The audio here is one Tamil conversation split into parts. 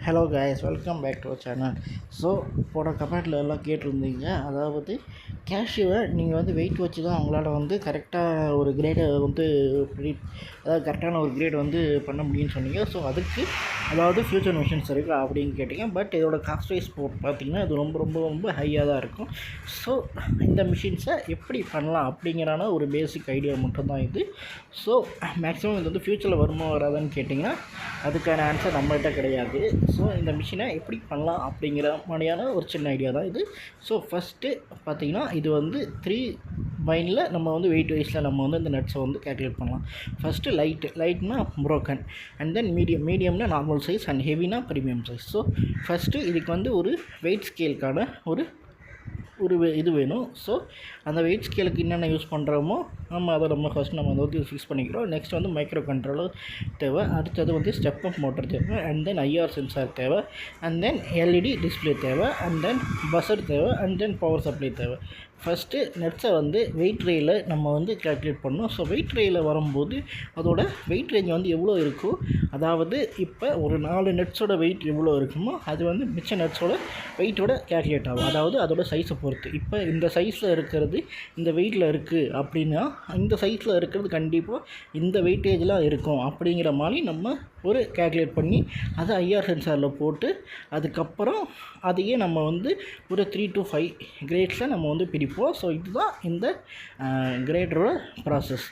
Hello guys, welcome back to our channel. So போன கமெண்ட்டில் எல்லாம் கேட்டிருந்தீங்க, அதாவது கேஷ்யூவை நீங்கள் வந்து வெயிட் வச்சு தான் அவங்களால வந்து கரெக்டாக ஒரு கிரேடை வந்து அதாவது கரெக்டான ஒரு கிரேட் வந்து பண்ண முடியும்னு சொன்னீங்க. ஸோ அதுக்கு அதாவது ஃப்யூச்சர் மிஷின்ஸ் இருக்குது அப்படின்னு கேட்டிங்க. பட் இதோட காஸ்ட் வைஸ் பார்த்திங்கன்னா இது ரொம்ப ரொம்ப ரொம்ப ஹையாக தான் இருக்கும். ஸோ இந்த மிஷின்ஸை எப்படி பண்ணலாம் அப்படிங்கிறான ஒரு பேசிக் ஐடியா மட்டும்தான் இது. ஸோ மேக்ஸிமம் இது வந்து ஃப்யூச்சரில் வருமா வராதுன்னு கேட்டிங்கன்னா அதுக்கான ஆன்சர் நம்மள்கிட்ட கிடையாது. ஸோ இந்த மிஷினை எப்படி பண்ணலாம் அப்படிங்கிற மாதிரியான ஒரு சின்ன ஐடியா தான் இது. ஸோ ஃபஸ்ட்டு பார்த்திங்கன்னா இது வந்து 3 பைனில் நம்ம வந்து வெயிட் வைஸில் நம்ம வந்து இந்த நட்ஸை வந்து கேல்குலேட் பண்ணலாம். ஃபஸ்ட்டு லைட்னா ப்ரோக்கன், அண்ட் தென் மீடியம்னா நார்மல் சைஸ், அண்ட் ஹெவினா ப்ரீமியம் சைஸ். ஸோ ஃபஸ்ட்டு இதுக்கு வந்து ஒரு வெயிட் ஸ்கேலுக்கான ஒரு இது வேணும். ஸோ அந்த வெயிட் ஸ்கேலுக்கு என்னென்ன யூஸ் பண்ணுறோமோ நம்ம ஃபஸ்ட் நம்ம வந்து ஃபிக்ஸ் பண்ணிக்கிறோம். நெக்ஸ்ட் வந்து மைக்ரோ கண்ட்ரோலர் தேவை, அடுத்தது வந்து ஸ்டெப் அப் மோட்டர் தேவை, அண்ட் தென் ஐஆர் சென்சார் தேவை, அண்ட் தென் எல்இடி டிஸ்பிளே தேவை, அண்ட் தென் பஸர் தேவை, அண்ட் தென் பவர் சப்ளை தேவை. ஃபஸ்ட்டு நட்ஸை வந்து வெயிட் ரேயில் நம்ம வந்து கேல்குலேட் பண்ணணும். ஸோ வெயிட் ரேயில் வரும்போது அதோட வெயிட் ரேஞ்ச் வந்து எவ்வளோ இருக்கோ, அதாவது இப்போ ஒரு 4 நட்ஸோட வெயிட் எவ்வளோ இருக்குமோ அது வந்து மிச்ச நட்ஸோட வெயிட்டோட கேல்குலேட் ஆகும். அதாவது அதோட சைஸை பொறுத்து. இப்போ இந்த சைஸில் இருக்கிறது இந்த வெயிட்டில் இருக்குது அப்படின்னா இந்த சைஸில் இருக்கிறது கண்டிப்பாக இந்த வெயிட்டேஜ்லாம் இருக்கும் அப்படிங்கிற மாதிரி நம்ம ஒரு கேல்குலேட் பண்ணி அதை ஐஆர் சென்சாரில் போட்டு அதுக்கப்புறம் அதையே நம்ம வந்து ஒரு 3 to 5 கிரேட்ஸில் நம்ம வந்து பிரிப்போம். ஸோ இதுதான் இந்த கிரேடரோட ப்ராசஸ்.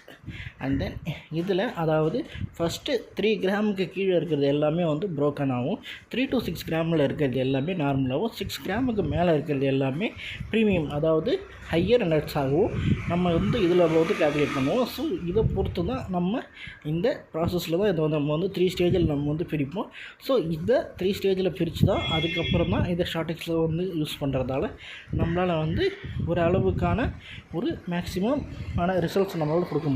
அண்ட் தென் இதில் அதாவது ஃபஸ்ட்டு 3 கிராமுக்கு கீழே இருக்கிறது எல்லாமே வந்து ப்ரோக்கன் ஆகும். 3 to 6 கிராமில் இருக்கிறது எல்லாமே நார்மலாகவும், 6 கிராமுக்கு மேலே இருக்கிறது எல்லாமே ப்ரீமியம் அதாவது ஹையர் நட்ஸ் ஆகும். நம்ம வந்து இதில் வந்து கேல்குலேட் பண்ணுவோம். ஸோ இதை பொறுத்து தான் நம்ம இந்த ப்ராசஸில் தான் இதை வந்து நம்ம வந்து 3 ஸ்டேஜில் நம்ம வந்து பிரிப்போம். ஸோ இதை 3 ஸ்டேஜில் பிரித்து தான் அதுக்கப்புறம் தான் இதை ஷார்டெக்ஸில் வந்து யூஸ் பண்ணுறதால நம்மளால் வந்து ஒரு அளவுக்கான ஒரு மேக்ஸிமம் ஆன ரிசல்ட்ஸ் நம்மளால் கொடுக்க முடியும்.